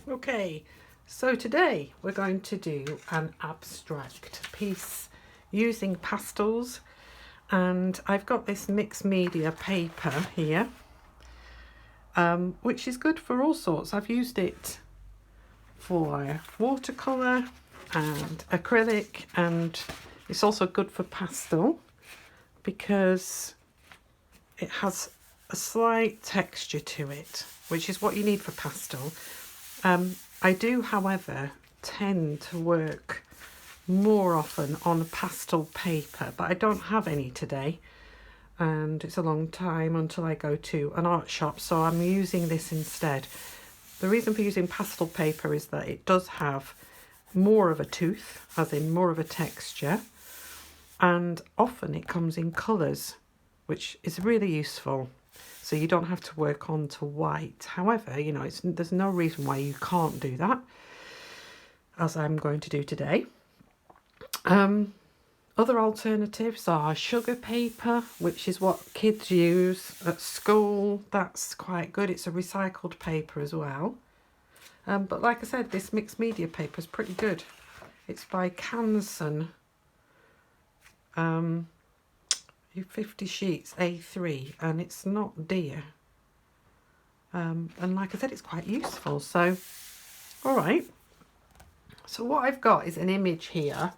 Okay, so today we're going to do an abstract piece using pastels, and I've got this mixed media paper here, which is good for all sorts. I've used it for watercolour and acrylic, and it's also good for pastel because it has a slight texture to it, which is what you need for pastel. I do, however, tend to work more often on pastel paper, but I don't have any today, and it's a long time until I go to an art shop, so I'm using this instead. The reason for using pastel paper is that it does have more of a tooth, as in more of a texture, and often it comes in colours, which is really useful. So you don't have to work on to white. However, you know, there's no reason why you can't do that, as I'm going to do today. Other alternatives are sugar paper, which is what kids use at school. That's quite good. It's a recycled paper as well. But like I said, this mixed media paper is pretty good. It's by Canson. 50 sheets A3, and it's not dear. And like I said, it's quite useful. So, all right. So what I've got is an image here,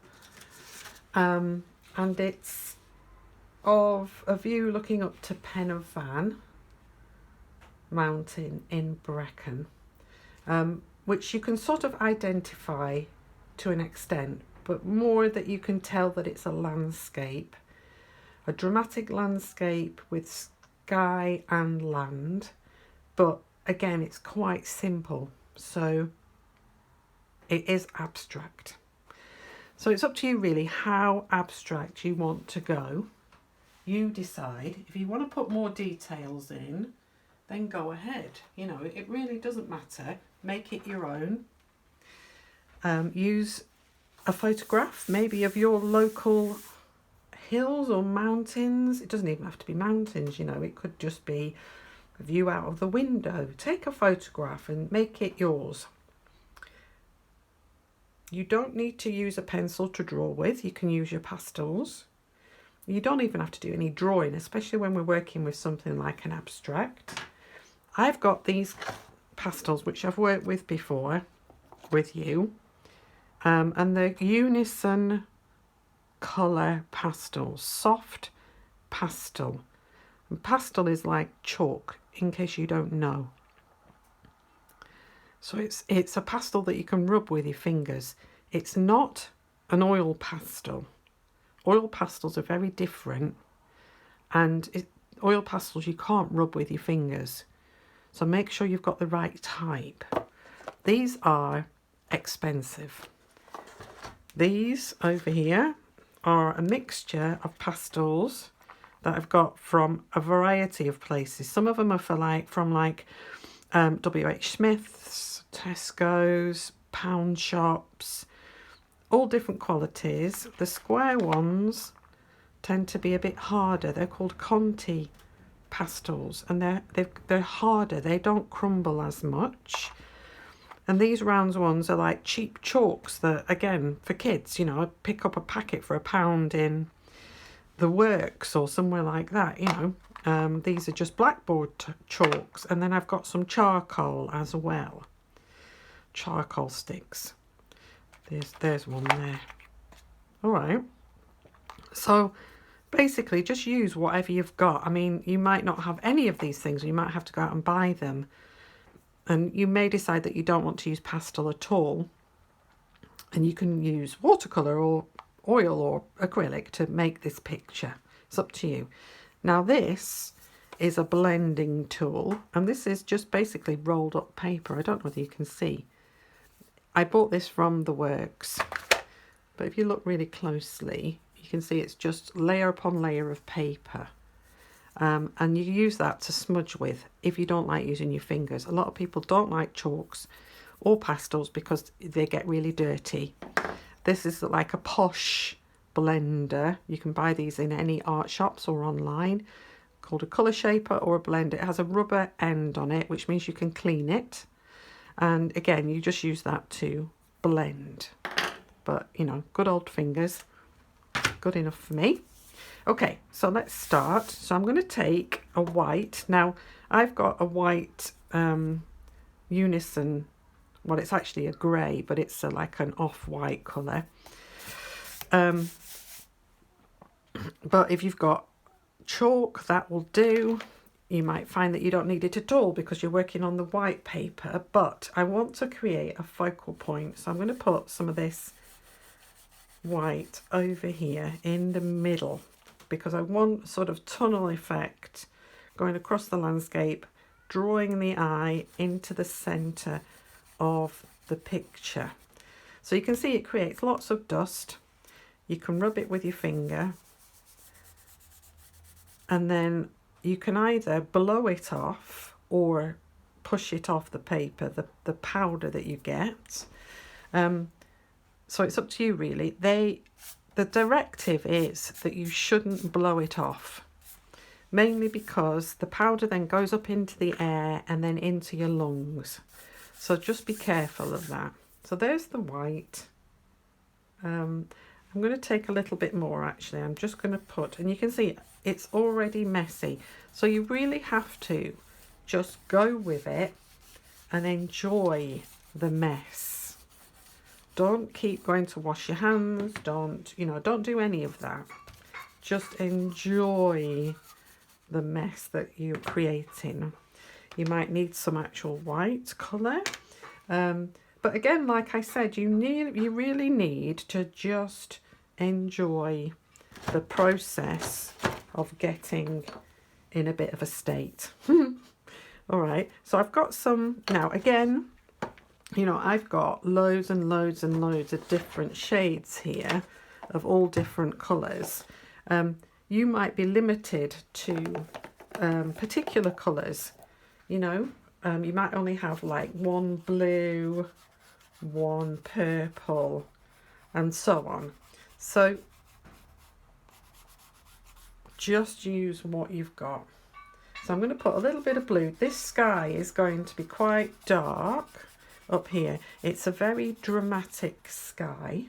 and it's of a view looking up to Pen y Fan Mountain in Brecon, which you can sort of identify to an extent, but more that you can tell that it's a landscape. A dramatic landscape with sky and land, but again, it's quite simple, so it is abstract. So it's up to you really how abstract you want to go. You decide. If you want to put more details in, then go ahead. You know, it really doesn't matter. Make it your own. Use a photograph, maybe of your local hills or mountains. It doesn't even have to be mountains, you know, it could just be a view out of the window. Take a photograph and make it yours. You don't need to use a pencil to draw with. You can use your pastels. You don't even have to do any drawing, especially when we're working with something like an abstract. I've got these pastels which I've worked with before with you, and they're Unison colour pastel, soft pastel. And pastel is like chalk, in case you don't know. So it's a pastel that you can rub with your fingers. It's not an oil pastel. Oil pastels are very different, and oil pastels you can't rub with your fingers. So make sure you've got the right type. These are expensive. These over here are a mixture of pastels that I've got from a variety of places. Some of them are from W.H. Smith's, Tesco's, pound shops, all different qualities. The square ones tend to be a bit harder. They're called Conti pastels, and they're harder. They don't crumble as much. And these round ones are like cheap chalks that, again, for kids, you know, I pick up a packet for £1 in the Works or somewhere like that, you know. These are just blackboard chalks. And then I've got some charcoal as well. Charcoal sticks. There's one there. All right. So basically just use whatever you've got. I mean, you might not have any of these things. You might have to go out and buy them. And you may decide that you don't want to use pastel at all, and you can use watercolour or oil or acrylic to make this picture. It's up to you. Now this is a blending tool, and this is just basically rolled up paper. I don't know whether you can see. I bought this from the Works, but if you look really closely, you can see it's just layer upon layer of paper. And you use that to smudge with if you don't like using your fingers. A lot of people don't like chalks or pastels because they get really dirty. This is like a posh blender. You can buy these in any art shops or online, called a colour shaper or a blender. It has a rubber end on it, which means you can clean it. And again, you just use that to blend. But, you know, good old fingers, good enough for me. Okay, so let's start. So I'm going to take a white. Now, I've got a white unison. Well, it's actually a grey, but it's like an off-white colour. But if you've got chalk, that will do. You might find that you don't need it at all because you're working on the white paper, but I want to create a focal point. So I'm going to put some of this white over here in the middle because I want sort of tunnel effect going across the landscape, drawing the eye into the centre of the picture. So you can see it creates lots of dust. You can rub it with your finger, and then you can either blow it off or push it off the paper, the powder that you get. So it's up to you really. The directive is that you shouldn't blow it off, mainly because the powder then goes up into the air and then into your lungs. So just be careful of that. So there's the white. I'm going to take a little bit more actually. I'm just going to put, and you can see it's already messy. So you really have to just go with it and enjoy the mess. Don't keep going to wash your hands. Don't do any of that. Just enjoy the mess that you're creating. You might need some actual white colour. But again, like I said, you really need to just enjoy the process of getting in a bit of a state. All right, so I've got some, now again, you know, I've got loads and loads and loads of different shades here of all different colours. You might be limited to particular colours, you know. You might only have like one blue, one purple, and so on. So just use what you've got. So I'm going to put a little bit of blue. This sky is going to be quite dark up here. It's a very dramatic sky.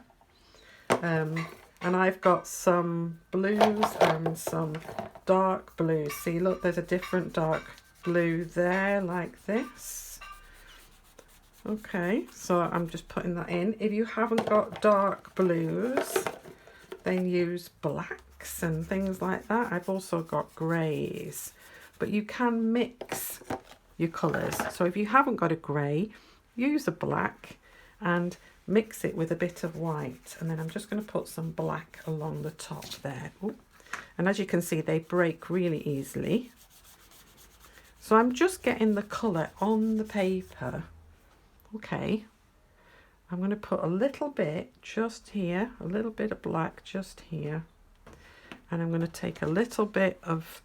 And I've got some blues and some dark blues. See, look, there's a different dark blue there, like this. Okay, so I'm just putting that in. If you haven't got dark blues, then use blacks and things like that. I've also got greys, but you can mix your colours. So if you haven't got a grey, use a black and mix it with a bit of white. And then I'm just going to put some black along the top there. Ooh. And as you can see, they break really easily. So I'm just getting the colour on the paper. Okay, I'm going to put a little bit just here, a little bit of black just here, and I'm going to take a little bit of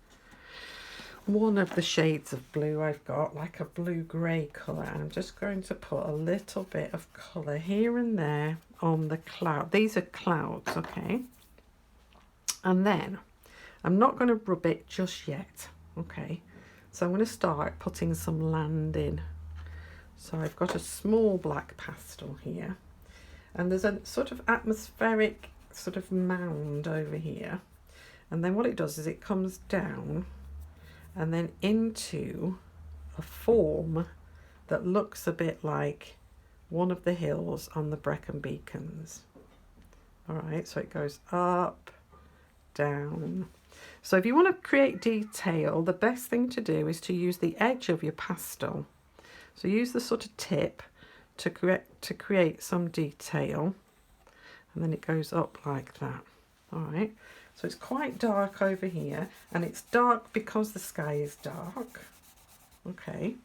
one of the shades of blue I've got, like a blue-grey colour, and I'm just going to put a little bit of colour here and there on the cloud. These are clouds, okay? And then I'm not going to rub it just yet, okay? So I'm going to start putting some land in. So I've got a small black pastel here, and there's a sort of atmospheric sort of mound over here. And then what it does is it comes down and then into a form that looks a bit like one of the hills on the Brecon Beacons. All right, so it goes up, down. So if you want to create detail, the best thing to do is to use the edge of your pastel. So use the sort of tip to create some detail, and then it goes up like that. All right, so it's quite dark over here, and it's dark because the sky is dark. Okay,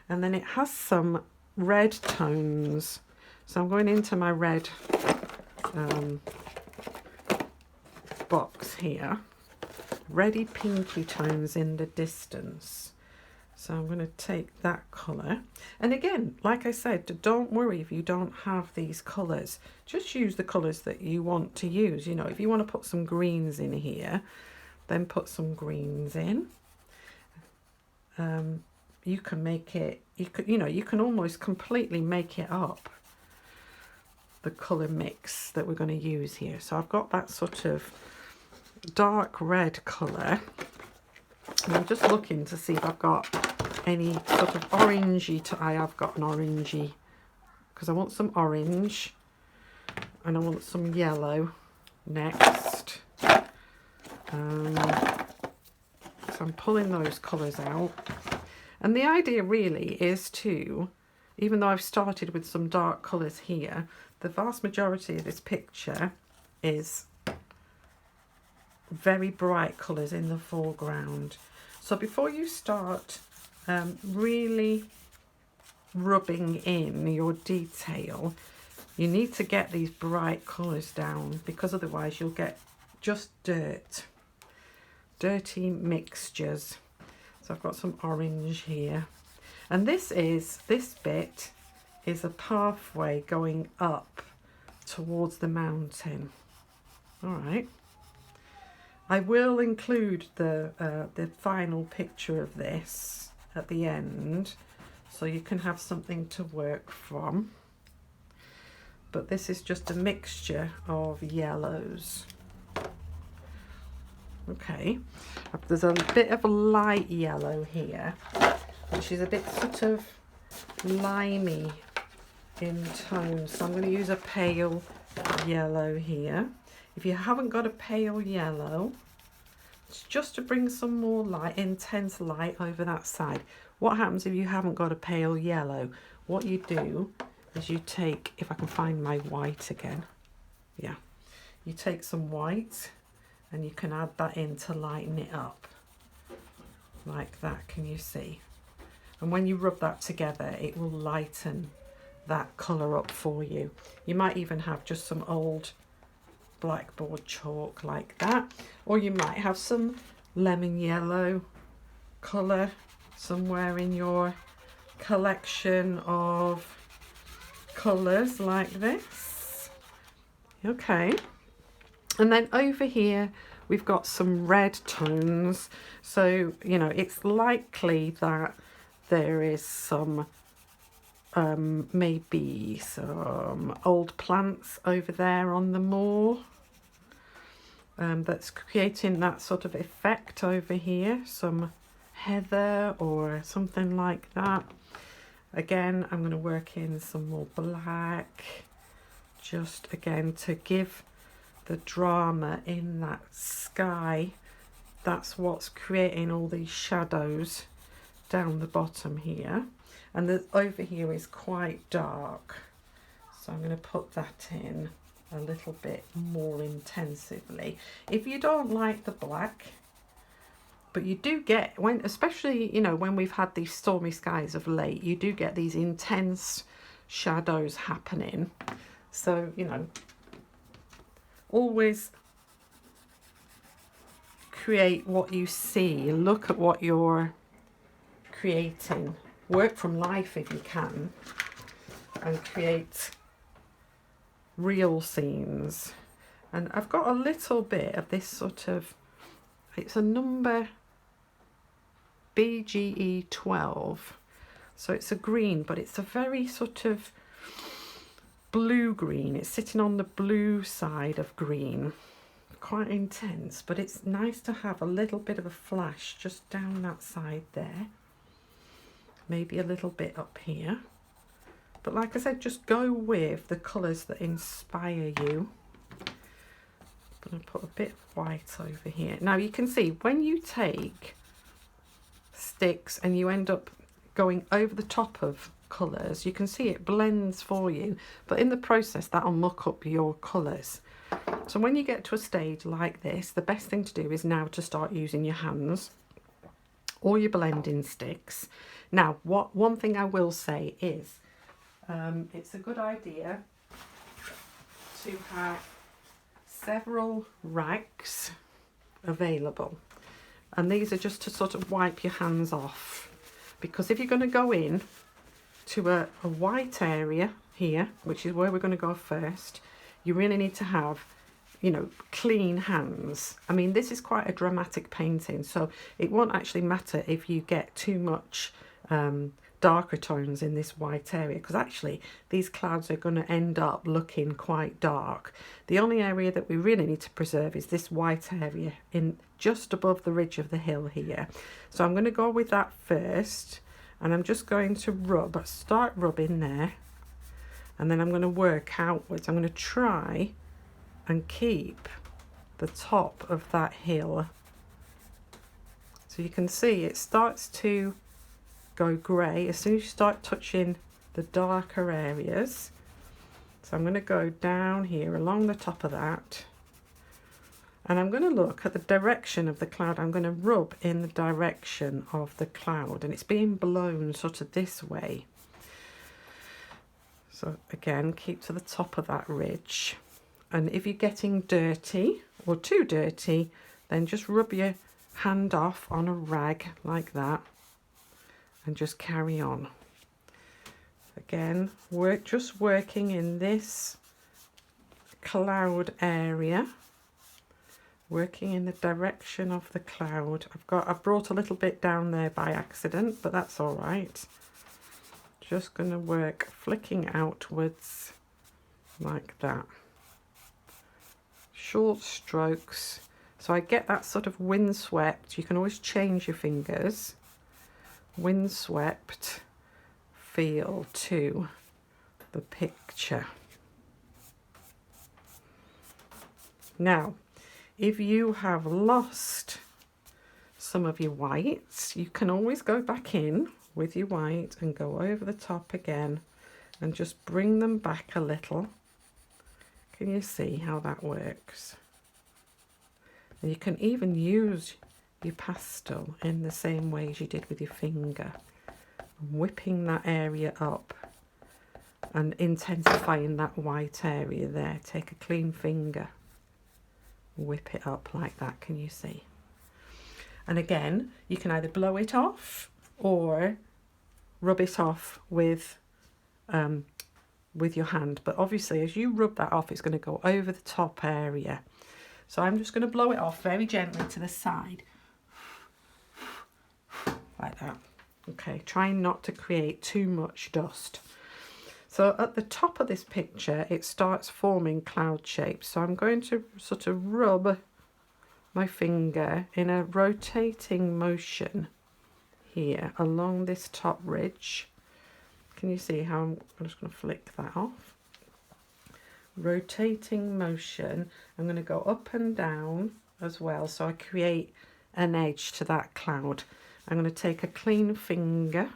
and then it has some red tones. So I'm going into my red box here. Reddy pinky tones in the distance. So I'm going to take that colour. And again, like I said, don't worry if you don't have these colours. Just use the colours that you want to use. You know, if you want to put some greens in here, then put some greens in. you can make it, you can almost completely make it up, the colour mix that we're going to use here. So I've got that sort of dark red colour, and I'm just looking to see if I've got any sort of orangey. I have got an orangey, because I want some orange and I want some yellow next. So I'm pulling those colours out, and the idea really is to, even though I've started with some dark colours here, the vast majority of this picture is very bright colours in the foreground. So before you start really rubbing in your detail, you need to get these bright colours down, because otherwise you'll get just dirty mixtures. So I've got some orange here, and this bit is a pathway going up towards the mountain. All right, I will include the final picture of this at the end, so you can have something to work from. But this is just a mixture of yellows. Okay, there's a bit of a light yellow here, which is a bit sort of limey in tone, so I'm going to use a pale yellow here. If you haven't got a pale yellow, it's just to bring some more light, intense light over that side. What happens if you haven't got a pale yellow? What you do is you take, if I can find my white again, yeah, you take some white and you can add that in to lighten it up like that. Can you see? And when you rub that together, it will lighten that colour up for you. You might even have just some old blackboard chalk like that, or you might have some lemon yellow colour somewhere in your collection of colours like this. Okay, and then over here we've got some red tones, so it's likely that there is some maybe some old plants over there on the moor that's creating that sort of effect over here, some heather or something like that. Again, I'm going to work in some more black, just again to give the drama in that sky. That's what's creating all these shadows down the bottom here. And the over here is quite dark, so I'm going to put that in a little bit more intensively. If you don't like the black, but you do get, especially when we've had these stormy skies of late, you do get these intense shadows happening. So always create what you see, look at what you're creating, work from life if you can, and create real scenes. And I've got a little bit of this sort of, it's a number BGE 12, so it's a green, but it's a very sort of blue green. It's sitting on the blue side of green, quite intense, but it's nice to have a little bit of a flash just down that side there, maybe a little bit up here. But like I said, just go with the colours that inspire you. I'm going to put a bit of white over here. Now you can see when you take sticks and you end up going over the top of colours, you can see it blends for you, but in the process that'll muck up your colours. So when you get to a stage like this, the best thing to do is now to start using your hands or your blending sticks. Now one thing I will say is it's a good idea to have several rags available, and these are just to sort of wipe your hands off, because if you're going to go in to a white area here, which is where we're going to go first, you really need to have clean hands. I mean, this is quite a dramatic painting, so it won't actually matter if you get too much darker tones in this white area, because actually these clouds are going to end up looking quite dark. The only area that we really need to preserve is this white area in just above the ridge of the hill here. So I'm going to go with that first, and I'm just going to start rubbing there, and then I'm going to work outwards. I'm going to try and keep the top of that hill. So you can see it starts to go grey as soon as you start touching the darker areas. So I'm going to go down here along the top of that, and I'm going to look at the direction of the cloud. I'm going to rub in the direction of the cloud, and it's being blown sort of this way. So again, keep to the top of that ridge, and if you're getting dirty or too dirty, then just rub your hand off on a rag like that and just carry on. Again, just working in this cloud area, working in the direction of the cloud. I've brought a little bit down there by accident, but that's all right. Just going to work flicking outwards like that. Short strokes, so I get that sort of windswept. You can always change your fingers. Windswept feel to the picture. Now, if you have lost some of your whites, you can always go back in with your white and go over the top again and just bring them back a little. Can you see how that works? And you can even use your pastel in the same way as you did with your finger, whipping that area up and intensifying that white area there. Take a clean finger, whip it up like that. Can you see? And again, you can either blow it off or rub it off with your hand, but obviously as you rub that off, it's going to go over the top area. So I'm just going to blow it off very gently to the side like that. Okay, trying not to create too much dust. So at the top of this picture, it starts forming cloud shapes. So I'm going to sort of rub my finger in a rotating motion here along this top ridge. Can you see how I'm just going to flick that off? Rotating motion. I'm going to go up and down as well, so I create an edge to that cloud. I'm going to take a clean finger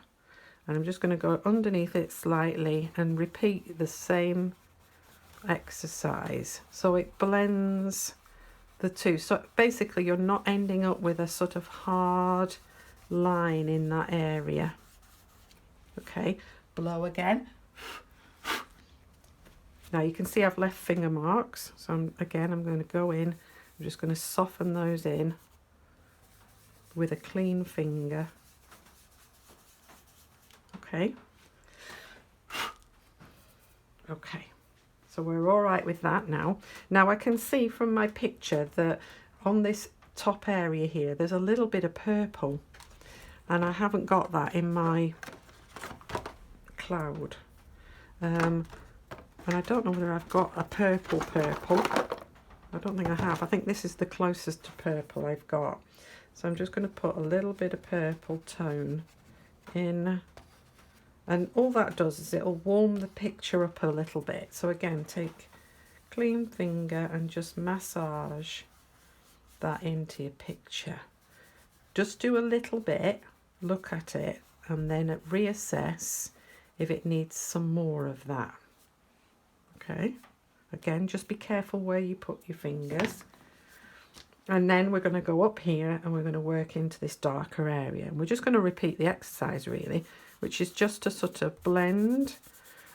and I'm just going to go underneath it slightly and repeat the same exercise so it blends the two. So basically you're not ending up with a sort of hard line in that area. Okay, blow again. Now you can see I've left finger marks, so I'm going to go in. I'm just going to soften those in with a clean finger. Okay. Okay, so we're all right with that now. Now I can see from my picture that on this top area here, there's a little bit of purple, and I haven't got that in my cloud. And I don't know whether I've got a purple. I don't think I have. I think this is the closest to purple I've got. So I'm just going to put a little bit of purple tone in. And all that does is it'll warm the picture up a little bit. So again, take clean finger and just massage that into your picture. Just do a little bit, look at it, and then reassess if it needs some more of that. Okay, again, just be careful where you put your fingers. And then we're going to go up here and we're going to work into this darker area. And we're just going to repeat the exercise really, which is just to sort of blend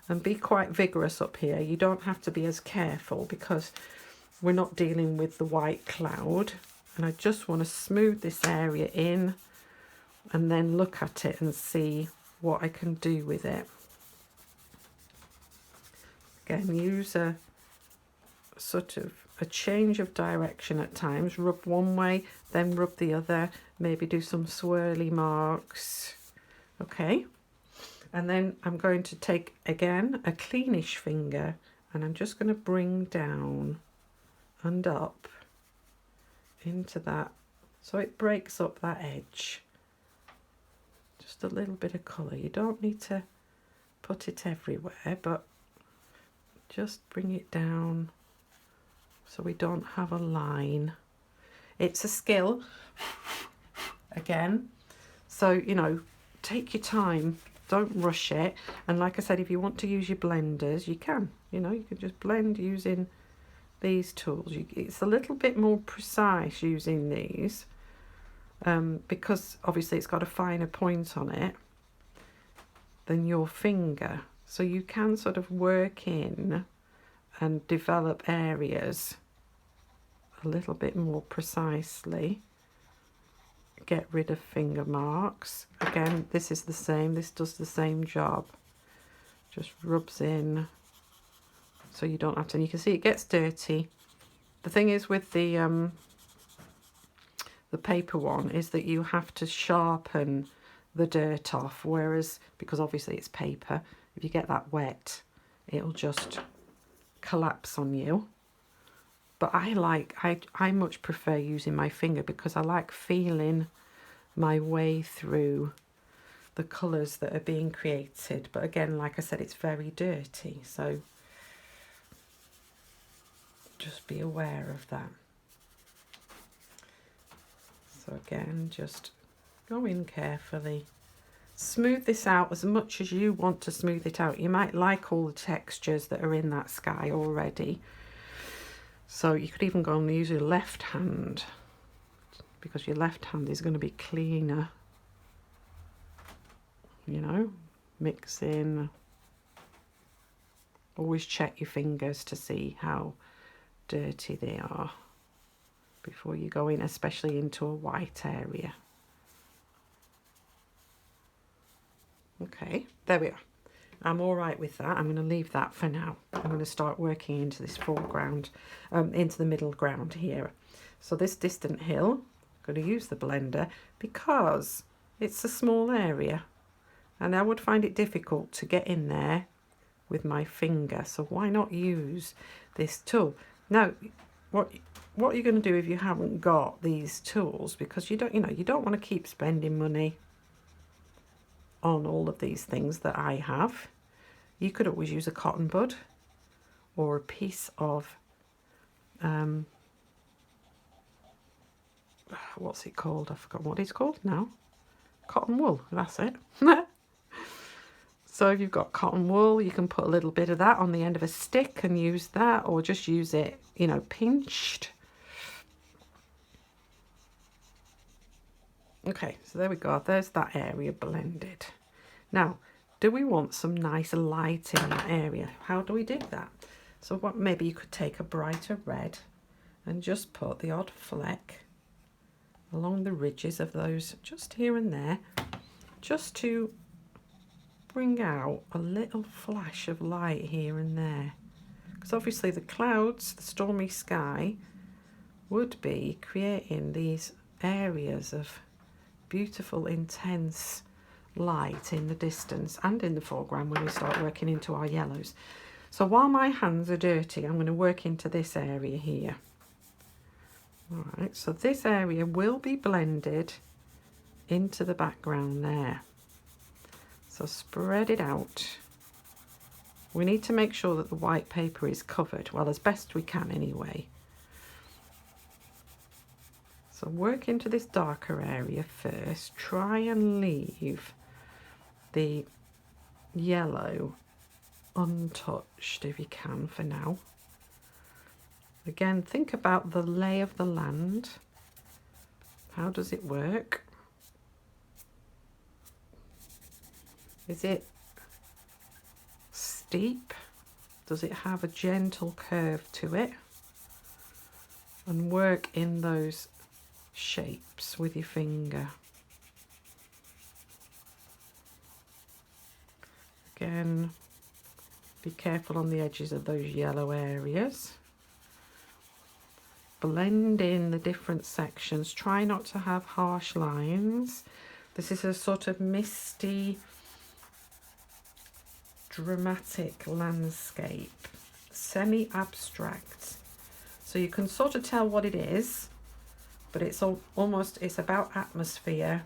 and be quite vigorous up here. You don't have to be as careful because we're not dealing with the white cloud. And I just want to smooth this area in and then look at it and see what I can do with it. Again, use a sort of a change of direction at times. Rub one way, then rub the other. Maybe do some swirly marks Okay, and then I'm going to take again a cleanish finger and I'm just going to bring down and up into that so it breaks up that edge. Just a little bit of colour. You don't need to put it everywhere, but just bring it down so we don't have a line. It's a skill, again, so you know, take your time, don't rush it. And like I said, if you want to use your blenders, you can, you know, you can just blend using these tools. It's a little bit more precise using these because obviously it's got a finer point on it than your finger, so you can sort of work in and develop areas a little bit more precisely. Get rid of finger marks. Again, this is the same, this does the same job. Just rubs in so you don't have to, and you can see it gets dirty. The thing is with the paper one is that you have to sharpen the dirt off, whereas, because obviously it's paper, if you get that wet, it'll just collapse on you. But I much prefer using my finger because I like feeling my way through the colours that are being created. But again, like I said, it's very dirty, so just be aware of that. So again, just go in carefully. Smooth this out as much as you want to smooth it out. You might like all the textures that are in that sky already. So you could even go and use your left hand, because your left hand is going to be cleaner. You know, mix in. Always check your fingers to see how dirty they are before you go in, especially into a white area. Okay, there we are. I'm all right with that. I'm going to leave that for now. I'm going to start working into this foreground, into the middle ground here. So this distant hill, I'm going to use the blender because it's a small area and I would find it difficult to get in there with my finger. So why not use this tool? Now, what you're going to do if you haven't got these tools, because you don't want to keep spending money on all of these things that I have. You could always use a cotton bud or a piece of what's it called? I've forgotten what it's called now. Cotton wool, that's it. So if you've got cotton wool, you can put a little bit of that on the end of a stick and use that, or just use it, you know, pinched. Okay, so there we go. There's that area blended. Now, do we want some nice light in that area? How do we do that? So what, maybe you could take a brighter red and just put the odd fleck along the ridges of those, just here and there, just to bring out a little flash of light here and there. Because obviously the clouds, the stormy sky, would be creating these areas of beautiful, intense light in the distance and in the foreground when we start working into our yellows. So while my hands are dirty, I'm going to work into this area here. All right, so this area will be blended into the background there. So spread it out. We need to make sure that the white paper is covered, well, as best we can anyway. So work into this darker area first. Try and leave the yellow untouched if you can for now. Again, think about the lay of the land. How does it work? Is it steep? Does it have a gentle curve to it? And work in those shapes with your finger. Again, be careful on the edges of those yellow areas. Blend in the different sections. Try not to have harsh lines. This is a sort of misty, dramatic landscape, semi-abstract. So you can sort of tell what it is, but it's almost, it's about atmosphere,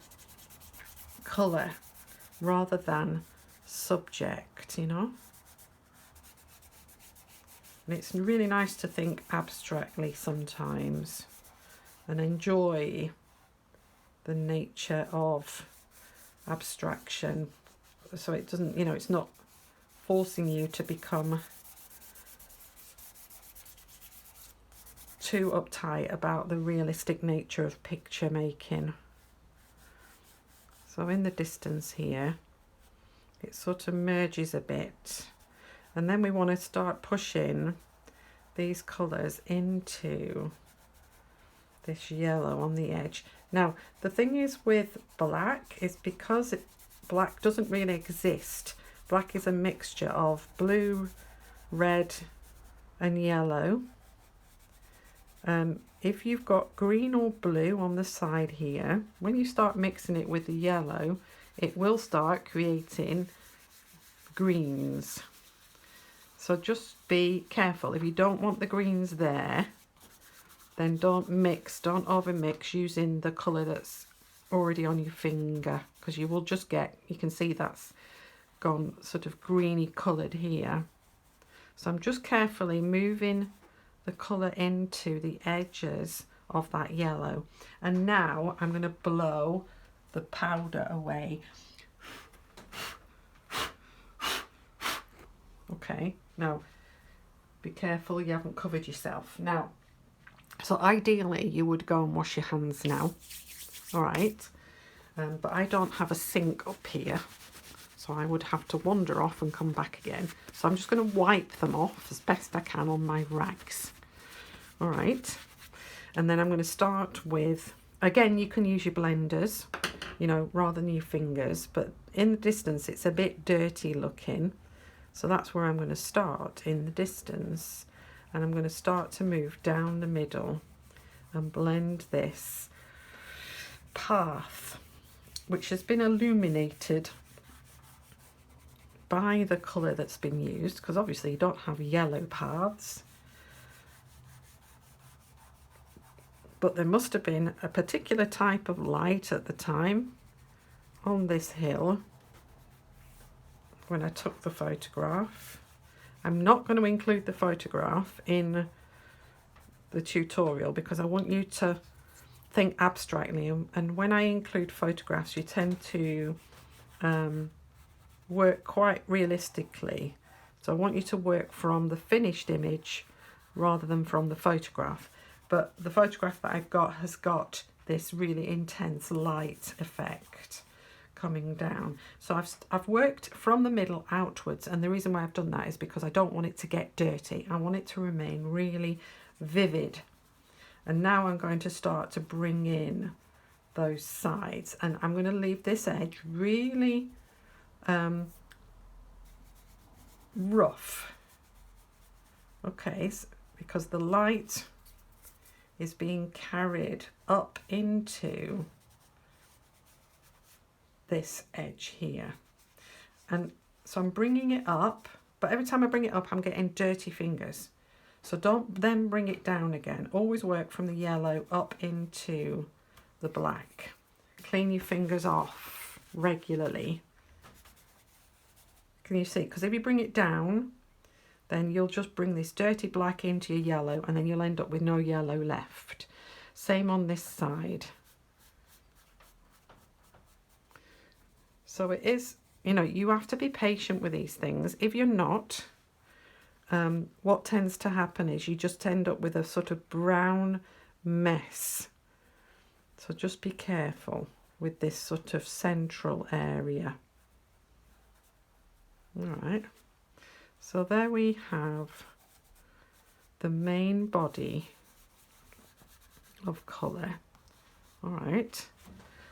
colour, rather than subject, you know. And it's really nice to think abstractly sometimes and enjoy the nature of abstraction. So it doesn't, you know, it's not forcing you to become too uptight about the realistic nature of picture making. So in the distance here, it sort of merges a bit. And then we want to start pushing these colours into this yellow on the edge. Now, the thing is with black is because black doesn't really exist. Black is a mixture of blue, red and yellow. If you've got green or blue on the side here, when you start mixing it with the yellow, it will start creating greens. So just be careful. If you don't want the greens there, then don't over mix using the colour that's already on your finger, because you will just get, you can see that's gone sort of greeny coloured here. So I'm just carefully moving the colour into the edges of that yellow. And now I'm going to blow the powder away. Okay, now be careful you haven't covered yourself. Now, so ideally you would go and wash your hands now, all right, but I don't have a sink up here, so I would have to wander off and come back again. So I'm just going to wipe them off as best I can on my rags, all right. And then I'm going to start with, again, you can use your blenders, you know, rather than your fingers, but in the distance it's a bit dirty looking. So that's where I'm going to start, in the distance, and I'm going to start to move down the middle and blend this path, which has been illuminated by the colour that's been used, because obviously you don't have yellow paths. But there must have been a particular type of light at the time on this hill when I took the photograph. I'm not going to include the photograph in the tutorial because I want you to think abstractly, and when I include photographs you tend to work quite realistically. So I want you to work from the finished image rather than from the photograph. But the photograph that I've got has got this really intense light effect coming down. So I've worked from the middle outwards, and the reason why I've done that is because I don't want it to get dirty. I want it to remain really vivid. And now I'm going to start to bring in those sides, and I'm going to leave this edge really rough. Okay, so because the light is being carried up into this edge here, and so I'm bringing it up, but every time I bring it up I'm getting dirty fingers. So don't then bring it down again. Always work from the yellow up into the black. Clean your fingers off regularly. Can you see? Because if you bring it down, then you'll just bring this dirty black into your yellow, and then you'll end up with no yellow left. Same on this side. So it is, you know, you have to be patient with these things. If you're not, what tends to happen is you just end up with a sort of brown mess. So just be careful with this sort of central area. All right. So there we have the main body of colour. All right.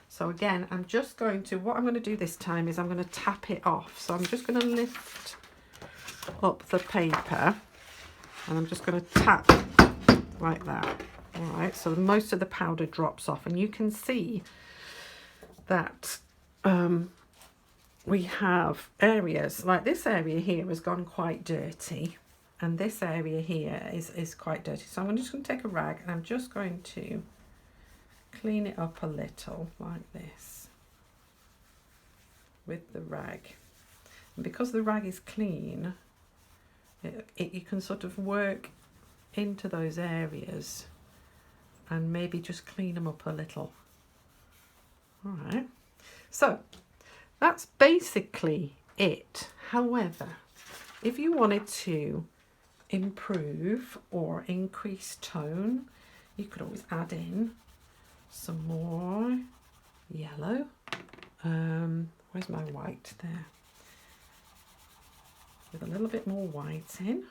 So again, I'm just going to, what I'm going to do this time is I'm going to tap it off. So I'm just going to lift up the paper and I'm just going to tap like that. All right. So most of the powder drops off, and you can see that we have areas, like this area here has gone quite dirty, and this area here is quite dirty. So I'm just going to take a rag and I'm just going to clean it up a little like this with the rag. And because the rag is clean, you can sort of work into those areas and maybe just clean them up a little. All right, so that's basically it. However, if you wanted to improve or increase tone, you could always add in some more yellow. Where's my white? There. With a little bit more white in.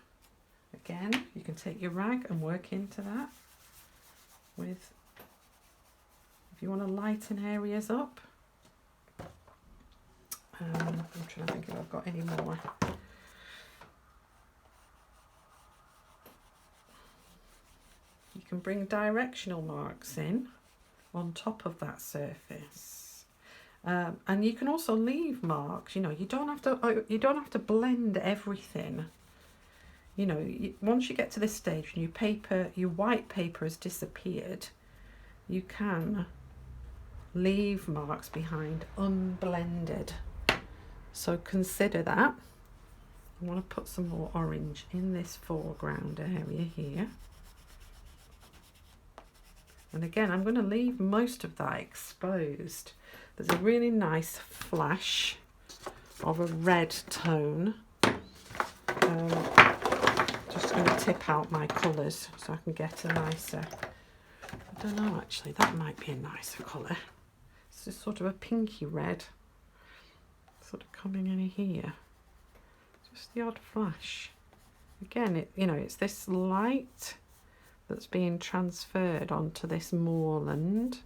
Again, you can take your rag and work into that with, if you want to lighten areas up. I'm trying to think if I've got any more. You can bring directional marks in on top of that surface, and you can also leave marks. You know, you don't have to blend everything. You know, once you get to this stage and your white paper has disappeared, you can leave marks behind unblended. So consider that. I want to put some more orange in this foreground area here. And again, I'm going to leave most of that exposed. There's a really nice flash of a red tone. Just going to tip out my colours so I can get a nicer, I don't know actually, that might be a nicer colour. It's just sort of a pinky red, sort of coming in here. Just the odd flash. Again, it's this light that's being transferred onto this moorland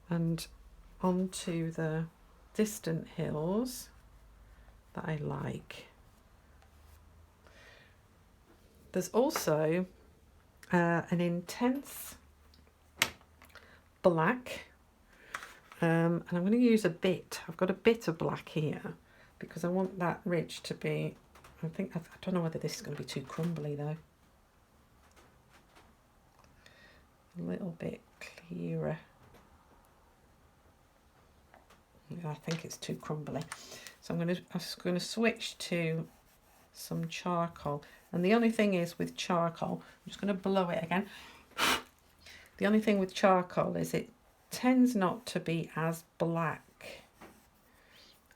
and onto the distant hills that I like. There's also an intense black, and I'm going to use a bit. I've got a bit of black here because I want that ridge to be, I don't know whether this is going to be too crumbly though. A little bit clearer. I think it's too crumbly. So I'm just going to switch to some charcoal. And the only thing is with charcoal, I'm just going to blow it again. The only thing with charcoal is it tends not to be as black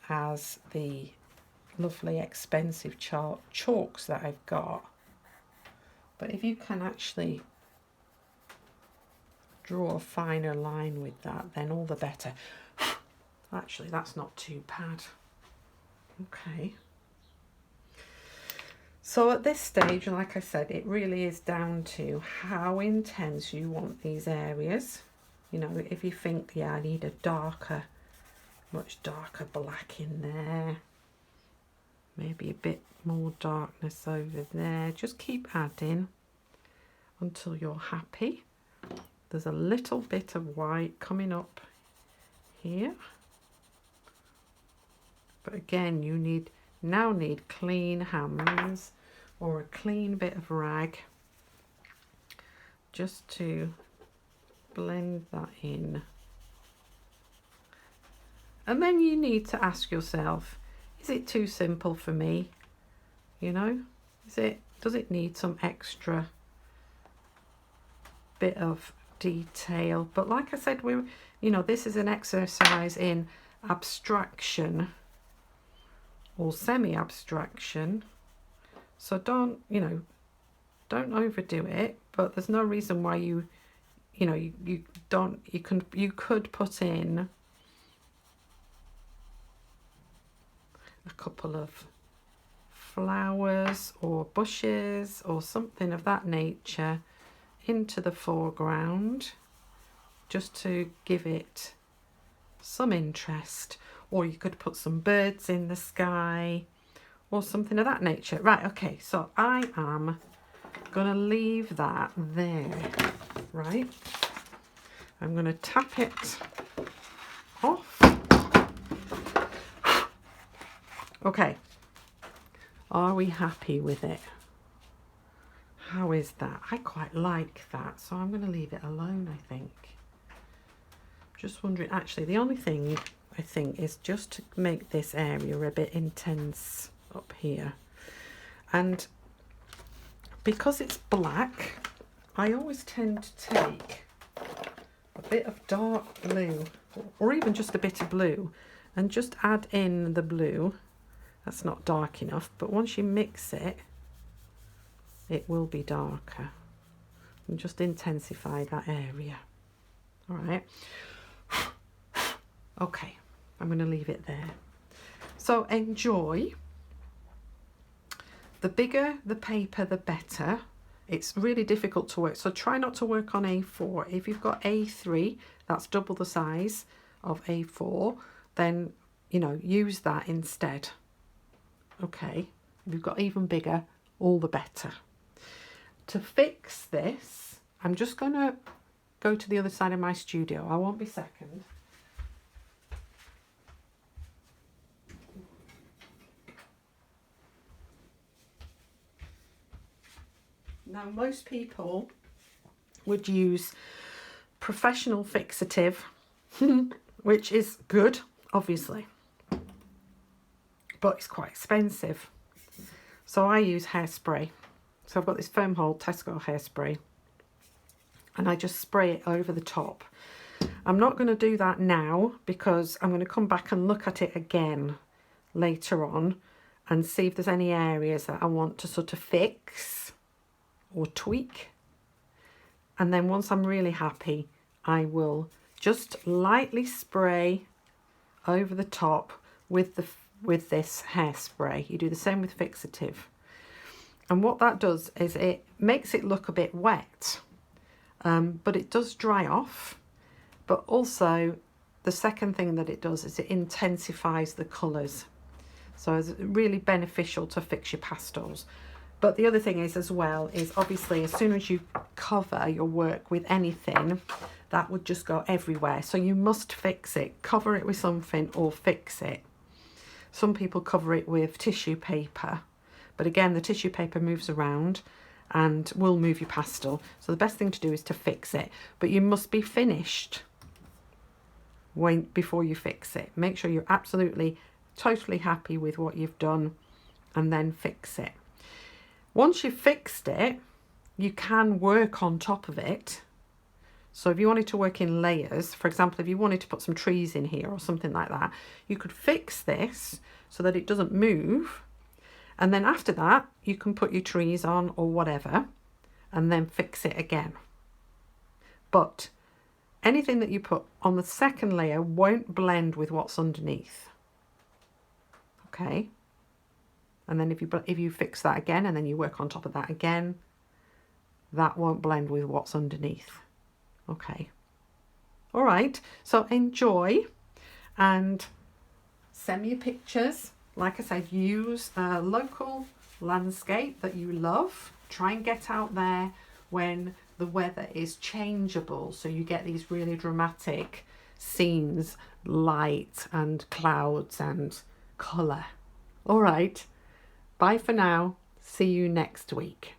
as the lovely expensive chalks that I've got. But if you can actually draw a finer line with that, then all the better. Actually, that's not too bad. Okay. So at this stage, like I said, it really is down to how intense you want these areas. You know, if you think, yeah, I need a much darker black in there, maybe a bit more darkness over there, just keep adding until you're happy. There's a little bit of white coming up here. But again, you now need clean hands or a clean bit of rag just to blend that in. And then you need to ask yourself, is it too simple for me? You know, does it need some extra bit of detail? But like I said, this is an exercise in abstraction or semi-abstraction, so don't overdo it. But there's no reason why you could put in a couple of flowers or bushes or something of that nature into the foreground just to give it some interest. Or you could put some birds in the sky or something of that nature. Right, okay, so I am going to leave that there, right? I'm going to tap it off Okay, are we happy with it? How is that? I quite like that, so I'm going to leave it alone, I think. Just wondering, actually, the only thing I think is just to make this area a bit intense up here. And because it's black, I always tend to take a bit of dark blue, or even just a bit of blue, and just add in the blue. That's not dark enough, but once you mix it, it will be darker. And just intensify that area. All right. Okay, I'm going to leave it there. So enjoy. The bigger the paper, the better. It's really difficult to work, so try not to work on A4. If you've got A3, that's double the size of A4, then, you know, use that instead. Okay, if you've got even bigger, all the better. To fix this, I'm just going to go to the other side of my studio. I won't be a second. Now, most people would use professional fixative, which is good, obviously, but it's quite expensive. So I use hairspray. So I've got this foam hold Tesco hairspray, and I just spray it over the top. I'm not going to do that now because I'm going to come back and look at it again later on and see if there's any areas that I want to sort of fix or tweak. And then once I'm really happy, I will just lightly spray over the top with this hairspray. You do the same with fixative. And what that does is it makes it look a bit wet, but it does dry off. But also the second thing that it does is it intensifies the colours. So it's really beneficial to fix your pastels. But the other thing is as well is obviously as soon as you cover your work with anything, that would just go everywhere. So you must fix it. Cover it with something or fix it. Some people cover it with tissue paper. But again, the tissue paper moves around and will move your pastel. So the best thing to do is to fix it. But you must be finished before you fix it. Make sure you're absolutely, totally happy with what you've done and then fix it. Once you've fixed it, you can work on top of it. So if you wanted to work in layers, for example, if you wanted to put some trees in here or something like that, you could fix this so that it doesn't move. And then after that, you can put your trees on or whatever, and then fix it again. But anything that you put on the second layer won't blend with what's underneath. Okay? And then if you fix that again and then you work on top of that again, that won't blend with what's underneath. Okay. All right. So enjoy and send me your pictures. Like I said, use a local landscape that you love. Try and get out there when the weather is changeable, so you get these really dramatic scenes, light and clouds and colour. All right. Bye for now. See you next week.